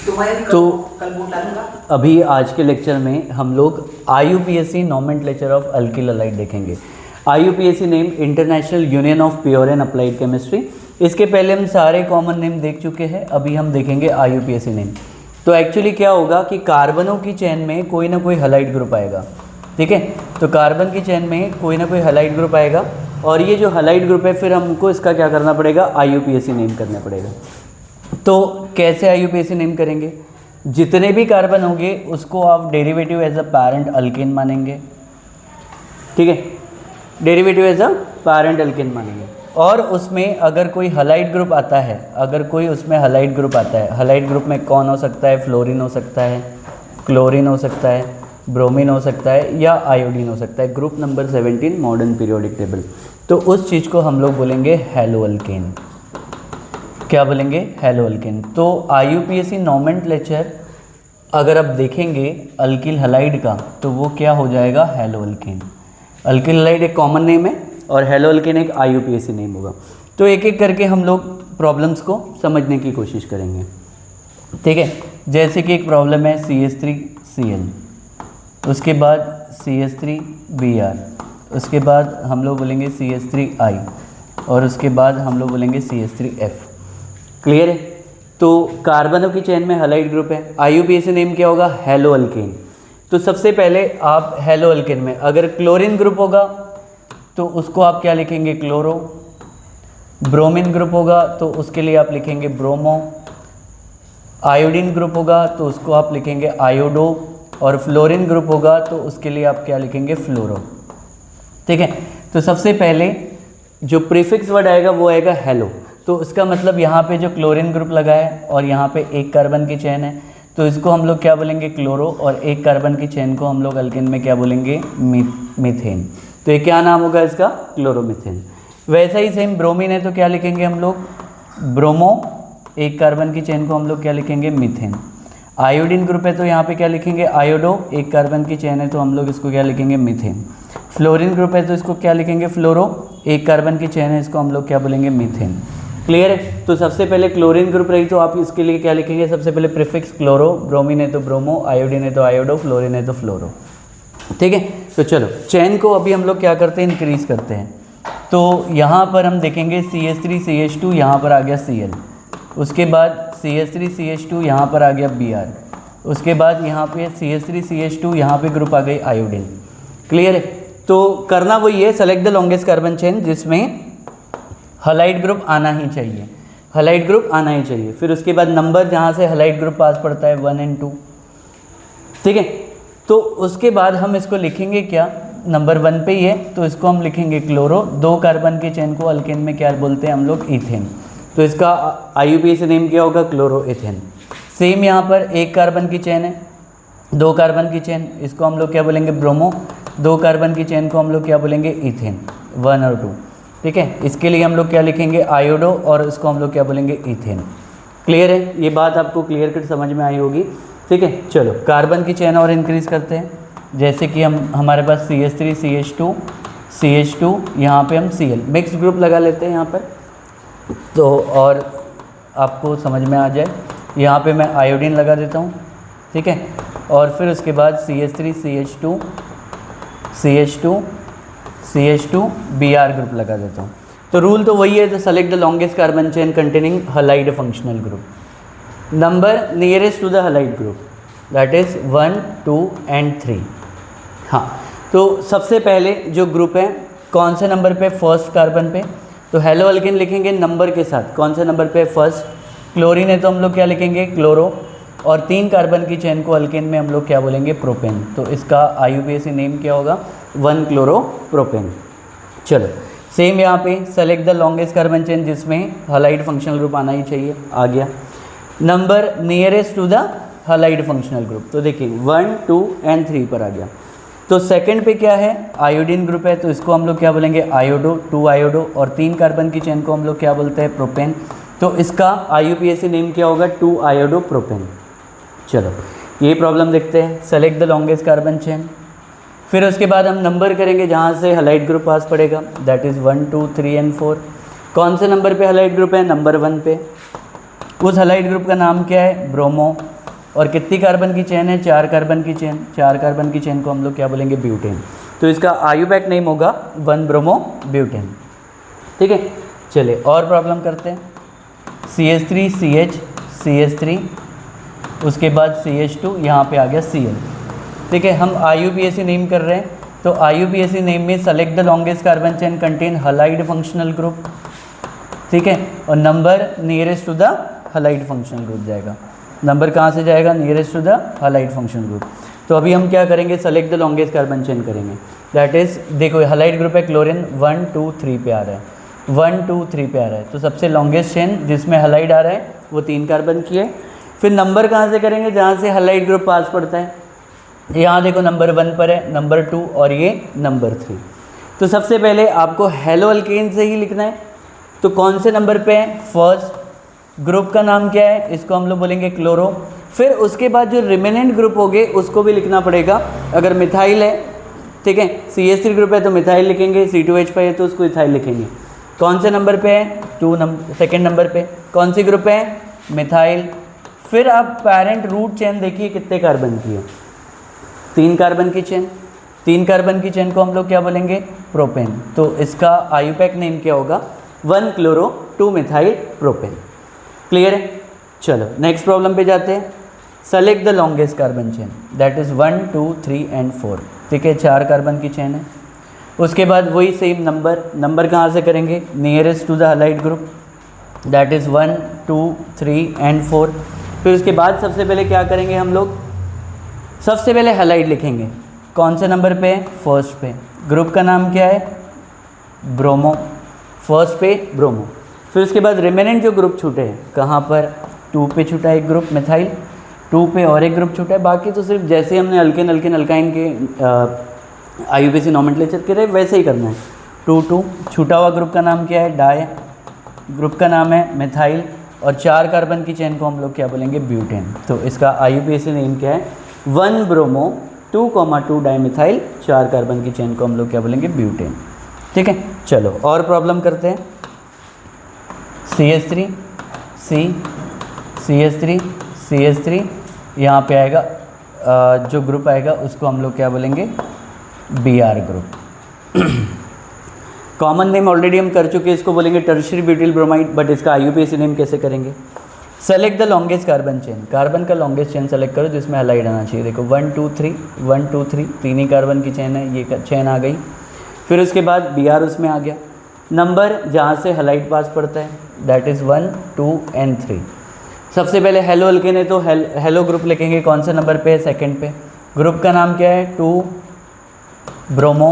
तो कल बोर्ड ला दूंगा। अभी आज के लेक्चर में हम लोग IUPAC nomenclature of alkyl halide देखेंगे। IUPAC name international union of pure and applied chemistry. इसके पहले हम सारे कॉमन नेम देख चुके हैं, अभी हम देखेंगे IUPAC नेम। तो एक्चुअली क्या होगा कि कार्बनों की चेन में कोई ना कोई हैलाइड ग्रुप आएगा, ठीक है। तो कार्बन की चेन में कोई ना कोई हैलाइड ग्रुप आएगा और ये जो हैलाइड ग्रुप है फिर हमको इसका क्या करना पड़ेगा, IUPAC नेम करना पड़ेगा। तो कैसे IUPAC नेम करेंगे, जितने भी कार्बन होंगे उसको आप derivative as a parent alkane मानेंगे, ठीक है। Derivative as a parent alkane मानेंगे और उसमें अगर कोई हैलाइड ग्रुप आता है, अगर कोई उसमें हैलाइड ग्रुप आता है, हैलाइड ग्रुप में कौन हो सकता है, फ्लोरीन हो सकता है, क्लोरीन हो सकता है, ब्रोमीन हो सकता है या आयोडीन हो सकता है, group number 17 modern periodic table. तो उस चीज़ को हम लोग बोलेंगे हैलोअल्केन। क्या बोलेंगे, हैलोअल्केन। तो IUPAC नोमेनक्लेचर अगर आप देखेंगे अल्किल हैलाइड का तो वो क्या हो जाएगा, हैलोअल्केन। अल्किल हैलाइड एक कॉमन नेम है और हैलोअल्केन एक IUPAC नेम होगा। तो एक एक करके हम लोग प्रॉब्लम्स को समझने की कोशिश करेंगे, ठीक है। जैसे कि एक प्रॉब्लम है CH3Cl, उसके बाद CH3Br, उसके बाद हम लोग बोलेंगे CH3I और उसके बाद हम लोग बोलेंगे CH3F। क्लियर है। तो कार्बनों की चेन में हैलाइड ग्रुप है, IUPAC नेम क्या होगा, हैलोअल्केन। तो सबसे पहले आप हैलोअल्केन में अगर क्लोरीन ग्रुप होगा तो उसको आप क्या लिखेंगे, क्लोरो। ब्रोमीन ग्रुप होगा तो उसके लिए आप लिखेंगे ब्रोमो। आयोडीन ग्रुप होगा तो उसको आप लिखेंगे आयोडो और फ्लोरीन ग्रुप होगा तो उसके लिए आप क्या लिखेंगे, फ्लोरो, ठीक है। तो सबसे पहले जो प्रीफिक्स वर्ड आएगा वो आएगा हैलो। तो इसका मतलब यहाँ पे जो क्लोरीन ग्रुप लगा है और यहाँ पे एक कार्बन की चेन है तो इसको हम लोग क्या बोलेंगे, क्लोरो, और एक कार्बन की चेन को हम लोग अल्केन में क्या बोलेंगे, मीथेन। तो ये क्या नाम होगा इसका, क्लोरोमीथेन। वैसा ही सेम ब्रोमीन है तो क्या लिखेंगे हम लोग, ब्रोमो, एक कार्बन की चेन को हम लोग क्या लिखेंगे, मीथेन। आयोडीन ग्रुप है तो यहाँ पे क्या लिखेंगे, आयोडो, एक कार्बन की चेन है तो हम लोग इसको क्या लिखेंगे, मीथेन। फ्लोरीन ग्रुप है तो इसको क्या लिखेंगे, फ्लोरो, एक कार्बन की चेन है, इसको हम लोग क्या बोलेंगे, मीथेन। क्लियर है। तो सबसे पहले क्लोरीन ग्रुप रही तो आप इसके लिए क्या लिखेंगे, सबसे पहले प्रीफिक्स क्लोरो, ब्रोमीन है तो ब्रोमो, आयोडीन है तो आयोडो, फ्लोरीन है तो फ्लोरो, ठीक है। तो चलो चेन को अभी हम लोग क्या करते हैं, इंक्रीज करते हैं। तो यहाँ पर हम देखेंगे CH3CH2, यहाँ पर आ गया Cl, उसके बाद CH3CH2, यहाँ पर आ गया Br, उसके बाद यहाँ पे CH3CH2, यहाँ पे ग्रुप आ गई आयोडीन। क्लियर है। तो करना वही है, select the longest carbon chain जिसमें हैलाइड ग्रुप आना ही चाहिए, हैलाइड ग्रुप आना ही चाहिए। फिर उसके बाद नंबर जहाँ से हैलाइड ग्रुप पास पड़ता है 1 और 2, ठीक है। तो उसके बाद हम इसको लिखेंगे क्या, नंबर 1 पे ही है तो इसको हम लिखेंगे क्लोरो। 2 कार्बन के चेन को अल्केन में क्या बोलते हैं हम लोग, इथेन। तो इसका IUPAC नेम क्या होगा, क्लोरो इथेन। सेम यहाँ पर एक कार्बन की चेन है, 2 कार्बन की चेन, इसको हम लोग क्या बोलेंगे, ब्रोमो। 2 कार्बन की चेन को हम लोग क्या बोलेंगे, इथेन, 1 और 2, ठीक है। इसके लिए हम लोग क्या लिखेंगे, आयोडो, और इसको हम लोग क्या बोलेंगे, इथेन। क्लियर है, ये बात आपको क्लियर कर समझ में आई होगी, ठीक है। चलो कार्बन की चेन और इंक्रीज करते हैं। जैसे कि हमारे पास CH3CH2, यहाँ पे हम Cl मिक्स ग्रुप लगा लेते हैं यहाँ पर, तो और आपको समझ में आ जाए। यहाँ पे मैं आयोडीन लगा देता हूँ, ठीक है। और फिर उसके बाद CH3CH2 Br ग्रुप लगा देता हूँ। तो रूल तो वही है, तो select the longest carbon chain containing halide functional group, number nearest to the halide group, that is 1, 2 and 3। हाँ, तो सबसे पहले जो ग्रुप है कौन से नंबर पे, फर्स्ट कार्बन पे, तो हैलोअल्केन लिखेंगे नंबर के साथ, कौन से नंबर पे, फर्स्ट। क्लोरीन है तो हम लोग क्या लिखेंगे, क्लोरो, और 3 कार्बन की चेन को अल्केन में हम लोग क्या बोलेंगे, प्रोपेन। तो इसका IUPAC नेम क्या होगा, 1 क्लोरो प्रोपेन। चलो सेम यहाँ पे select the longest carbon chain जिसमें हैलाइड फंक्शनल ग्रुप आना ही चाहिए, आ गया। Number nearest to the halide functional group, तो देखिए 1, 2 and 3 पर आ गया। तो सेकंड पे क्या है, आयोडीन ग्रुप है तो इसको हम लोग क्या बोलेंगे, आयोडो, 2 आयोडो, और 3 कार्बन की चेन को हम लोग क्या बोलते हैं, प्रोपेन। तो इसका IUPAC नेम क्या होगा, 2 आयोडो प्रोपेन। चलो ये प्रॉब्लम देखते हैं, select the longest carbon chain. फिर उसके बाद हम नंबर करेंगे जहाँ से हैलाइड ग्रुप पास पड़ेगा, दैट इज़ 1, 2, 3 and 4। कौन से नंबर पे हैलाइड ग्रुप है, नंबर 1 पे। उस हैलाइड ग्रुप का नाम क्या है, ब्रोमो। और कितनी कार्बन की चेन है, 4 कार्बन की चेन, 4 कार्बन की चेन को हम लोग क्या बोलेंगे, ब्यूटेन। तो इसका आयुपैक नेम होगा 1 ब्रोमो ब्यूटेन। ठीक है, चलिए और प्रॉब्लम करते हैं। CH3 CH CH3, उसके बाद CH2, यहाँ पे आ गया Cl। ठीक है, हम IUPAC नेम कर रहे हैं, तो IUPAC नेम में select the longest carbon chain contain halide functional group. ठीक है, और number nearest to the halide functional group जाएगा। नंबर कहाँ से जाएगा, nearest to the halide functional group. तो अभी हम क्या करेंगे, select the longest carbon chain करेंगे। दैट इज, देखो हलाइड ग्रुप है क्लोरीन, 1 2 3 पे आ रहा है, 1 2 3 पे आ रहा है, तो सबसे लॉन्गेस्ट चेन जिसमें हलाइड आ रहा है वो 3 कार्बन की है। फिर नंबर कहाँ से करेंगे, जहाँ से हलाइड ग्रुप पास पड़ता है। यहाँ देखो नंबर 1 पर है, नंबर 2 और ये नंबर 3। तो सबसे पहले आपको हेलो अल्केन से ही लिखना है, तो कौन से नंबर पे है, फर्स्ट। ग्रुप का नाम क्या है, इसको हम लोग बोलेंगे क्लोरो। फिर उसके बाद जो रिमेनेंट ग्रुप हो गए उसको भी लिखना पड़ेगा। अगर मिथाइल है, ठीक है, CH3 ग्रुप है तो मिथाइल लिखेंगे, C2H5 है तो उसको इथाइल लिखेंगे। कौन से नंबर पे है, 2 नंबर, सेकेंड नंबर पे। कौन सी ग्रुप है, मिथाइल। फिर आप पेरेंट रूट चेन देखिए कितने कार्बन की है, 3 कार्बन की चेन। 3 कार्बन की चेन को हम लोग क्या बोलेंगे, प्रोपेन। तो इसका आयुपैक नेम क्या होगा, 1 क्लोरो 2 मिथाइल प्रोपेन। क्लियर है, चलो नेक्स्ट प्रॉब्लम पे जाते हैं। Select the longest carbon chain, that is 1 2 3 and 4। ठीक है, 4 कार्बन की चेन है। उसके बाद वही सेम नंबर कहाँ से करेंगे, nearest to the halide group, that is 1 2 3 and 4। फिर उसके बाद सबसे पहले क्या करेंगे हम लोग, सबसे पहले हलाइड लिखेंगे। कौन से नंबर पे है, फर्स्ट पे। ग्रुप का नाम क्या है, ब्रोमो, फर्स्ट पे ब्रोमो। फिर उसके बाद रिमेनेंट जो ग्रुप छूटे हैं, कहाँ पर, 2 पे छूटा एक ग्रुप मिथाइल, 2 पे और एक ग्रुप छूटा है। बाकी तो सिर्फ जैसे हमने अल्केन अल्केन अल्काइन के IUPAC नॉमेनक्लेचर के रहे वैसे ही करना है। 2 2 छूटा हुआ ग्रुप का नाम क्या है, डाई। ग्रुप का नाम है मिथाइल, और 4 कार्बन की चेन को हम लोग क्या बोलेंगे, ब्यूटेन। तो इसका IUPAC नेम क्या है, 1 ब्रोमो 2,2 डाईमिथाइल, 4 कार्बन की चेन को हम लोग क्या बोलेंगे, ब्यूटेन। ठीक है, चलो और प्रॉब्लम करते हैं। CH3 C CH3 CH3, यहाँ पे आएगा जो ग्रुप आएगा उसको हम लोग क्या बोलेंगे, Br group. Common name already हम कर चुके हैं, इसको बोलेंगे टर्शियरी ब्यूटिल ब्रोमाइड। बट इसका IUPAC नेम कैसे करेंगे, select the longest carbon chain. Carbon का लॉन्गेस्ट चेन सेलेक्ट करो जिसमें हलाइड आना चाहिए। देखो 1 2 3 1 2 3, 3 ही कार्बन की चेन है, ये चेन आ गई। फिर उसके बाद Br उसमें आ गया। नंबर जहाँ से हलाइड पास पड़ता है, दैट इज़ 1 2 एंड 3। सबसे पहले हेलो अल्केन है तो हेलो ग्रुप लिखेंगे। कौन से नंबर पे है, सेकंड पे। ग्रुप का नाम क्या है, 2 ब्रोमो।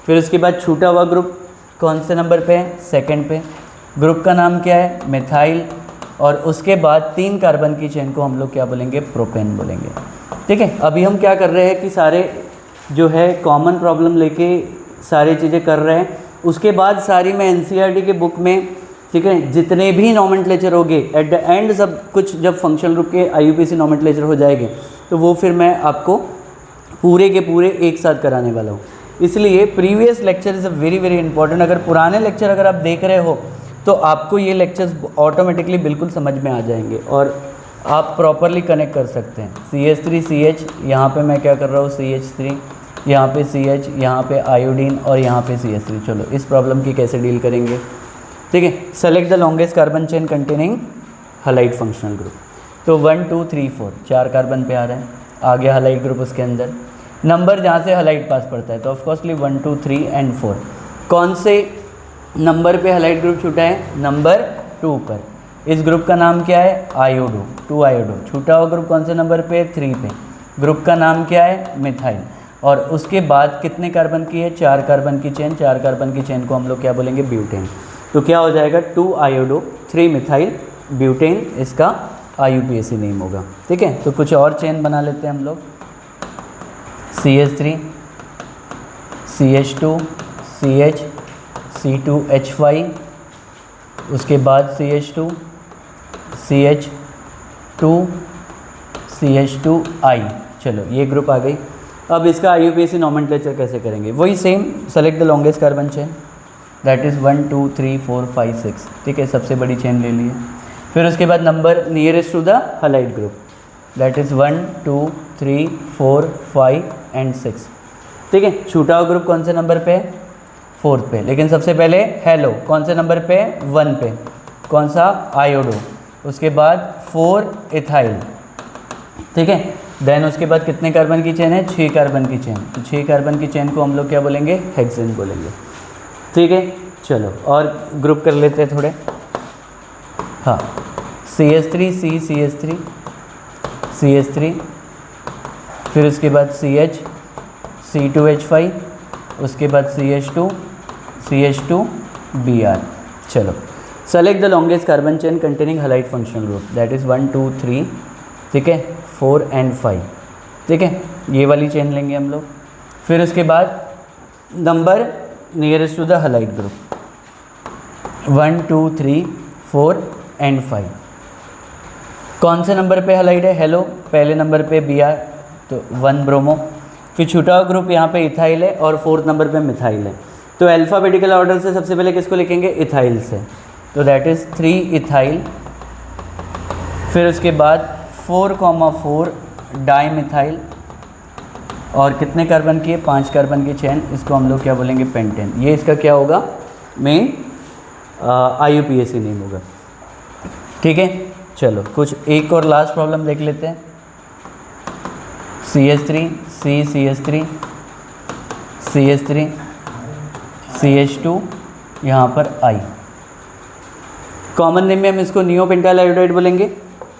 फिर उसके बाद छूटा हुआ ग्रुप कौन से नंबर पे है, सेकंड पे। ग्रुप का नाम क्या है, मिथाइल। और उसके बाद 3 कार्बन की चेन को हम लोग क्या बोलेंगे, प्रोपेन बोलेंगे। ठीक है, अभी हम क्या कर रहे हैं कि सारे जो है कॉमन प्रॉब्लम लेके सारी चीज़ें कर रहे हैं। उसके बाद सारी मैं NCERT के बुक में, ठीक है, जितने भी नॉमेनक्लेचर होंगे एट द एंड, सब कुछ जब फंक्शनल ग्रुप के IUPAC नॉमेनक्लेचर हो जाएंगे तो वो फिर मैं आपको पूरे के पूरे एक साथ कराने वाला हूँ। इसलिए previous lecture is a very very important. अगर पुराने लेक्चर अगर आप देख रहे हो तो आपको ये लेक्चर्स ऑटोमेटिकली बिल्कुल समझ में आ जाएंगे और आप प्रॉपरली कनेक्ट कर सकते हैं। CH3 CH, यहाँ पे मैं क्या कर रहा हूँ, CH3, यहाँ पे CH, यहाँ पे आयोडीन और यहाँ पे CH3। चलो इस प्रॉब्लम की कैसे डील करेंगे, ठीक है। Select the longest carbon chain containing halide functional group. तो 1 2 3 4 4 कार्बन पे आ रहे हैं, आ गया हलाइड ग्रुप उसके अंदर। नंबर जहाँ से हलाइड पास पड़ता है तो ऑफकोर्सली 1 2 3 एंड 4। कौन से नंबर पे हलाइड ग्रुप छूटा है, नंबर 2 पर। इस ग्रुप का नाम क्या है, आयोडो, 2 आयोडो। छूटा हुआ ग्रुप कौन से नंबर पे, 3 पे। ग्रुप का नाम क्या है, मिथाइल। और उसके बाद कितने कार्बन की है, 4 कार्बन की चेन। 4 कार्बन की चेन को हम लोग क्या बोलेंगे, ब्यूटेन। तो क्या हो जाएगा, 2 आयोडो 3 मिथाइल ब्यूटेन, इसका IUPAC नेम होगा। ठीक है, तो कुछ और चेन बना लेते हैं हम लोग। CH3 CH2 CH C2H5, उसके बाद CH2 CH2 CH2I। चलो ये ग्रुप आ गई। अब इसका IUPAC नॉमेनक्लेचर कैसे करेंगे, वही same. Select the longest carbon chain, that is 1 2 3 4 5 6। ठीक है, सबसे बड़ी चेन ले लिए। फिर उसके बाद number nearest to the halide group, that is 1 2 3 4 5 and 6। ठीक है, छूटा हुआ ग्रुप कौन से नंबर पे है? 4th पे। लेकिन सबसे पहले हेलो कौन से नंबर पे? 1 पे। कौन सा? आयोडो। उसके बाद 4 इथाइल। ठीक है, देन उसके बाद कितने कार्बन की चेन है? 6 कार्बन की चेन। तो 6 कार्बन की चेन को हम लोग क्या बोलेंगे? हेक्सेन बोलेंगे। ठीक है, चलो और ग्रुप कर लेते हैं थोड़े। हाँ, CH3 CH3 CH3, फिर उसके बाद CH C2H5, उसके बाद CH2 CH2 Br। चलो, select the longest carbon chain containing halide functional group, that is 1 2 3, ठीक है, 4 एंड 5। ठीक है, ये वाली चेन लेंगे हम लोग। फिर उसके बाद number nearest to the halide group 1 2 3 4 and 5। कौन से नंबर पे हैलाइड है? हेलो पहले नंबर पे Br, तो 1 ब्रोमो। फिर छूटा हुआ ग्रुप यहाँ पे इथाइल है और 4th नंबर पे मिथाइल है। तो अल्फ़ाबेटिकल ऑर्डर से सबसे पहले किसको लिखेंगे? इथाइल से, तो दैट इज़ 3 इथाइल। फिर उसके बाद 4,4 डाई मिथाइल, और कितने कार्बन की है? 5 कार्बन की चेन। इसको हम लोग क्या बोलेंगे? पेंटेन। ये इसका क्या होगा? मेन IUPAC नेम होगा। ठीक है, चलो कुछ एक और लास्ट प्रॉब्लम देख लेते हैं। CH3 CH3 CH3 CH2, यहाँ पर I। कॉमन नेम में हम इसको नियोपेंटाइल आयोडाइड बोलेंगे।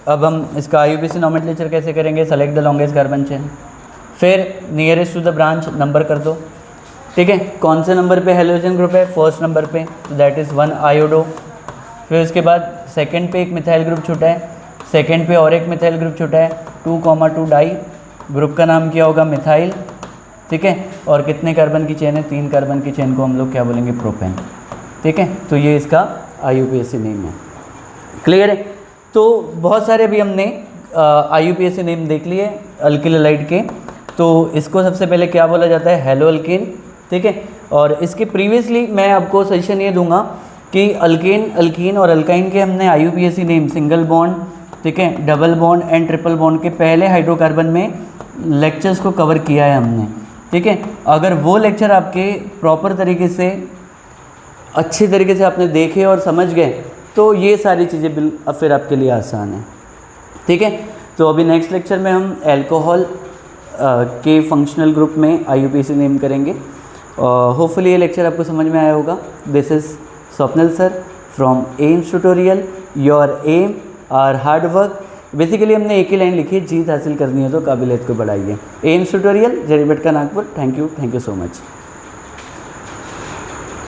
अब हम इसका IUPAC नोमेनक्लेचर कैसे करेंगे? Select the longest carbon chain, फिर nearest to the branch number कर दो। ठीक है, कौन से नंबर पे हेलोजन ग्रुप है? 1st नंबर पे, तो दैट इज़ 1 आयोडो। फिर उसके बाद 2nd पे एक मिथाइल ग्रुप छूटा है, 2nd पे और एक मिथाइल ग्रुप छूटा है 2,2 डाई। ग्रुप का नाम क्या होगा? मिथाइल। ठीक है, और कितने कार्बन की चेन है? 3 कार्बन की चेन को हम लोग क्या बोलेंगे? प्रोपेन। ठीक है, तो ये इसका IUPAC नेम है। क्लियर है? तो बहुत सारे अभी हमने IUPAC नेम देख लिए अल्किल हैलाइड के। तो इसको सबसे पहले क्या बोला जाता है? Hello alkane. ठीक है, और इसके प्रीवियसली मैं आपको सजेशन ये दूंगा कि अल्केन, अल्कीन और अल्काइन के हमने IUPAC नेम सिंगल बॉन्ड, ठीक है, double bond and triple bond के पहले हाइड्रोकार्बन में लेक्चर्स को कवर किया है हमने। ठीक है, अगर वो लेक्चर आपके प्रॉपर तरीके से, अच्छी तरीके से आपने देखे और समझ गए, तो ये सारी चीज़ें अब फिर आपके लिए आसान है। ठीक है, तो अभी नेक्स्ट लेक्चर में हम एल्कोहल के फंक्शनल ग्रुप में IUPAC नेम करेंगे। होपफुली ये लेक्चर आपको समझ में आया होगा। This is Swapnil sir from Aims tutorial. Your aim our hard work. Basically हमने एक ही लाइन लिखी है, जीत हासिल करनी है तो काबिलियत को बढ़ाइए। एम्स ट्यूटोरियल, जरीबेट का Nagpur. Thank you so much.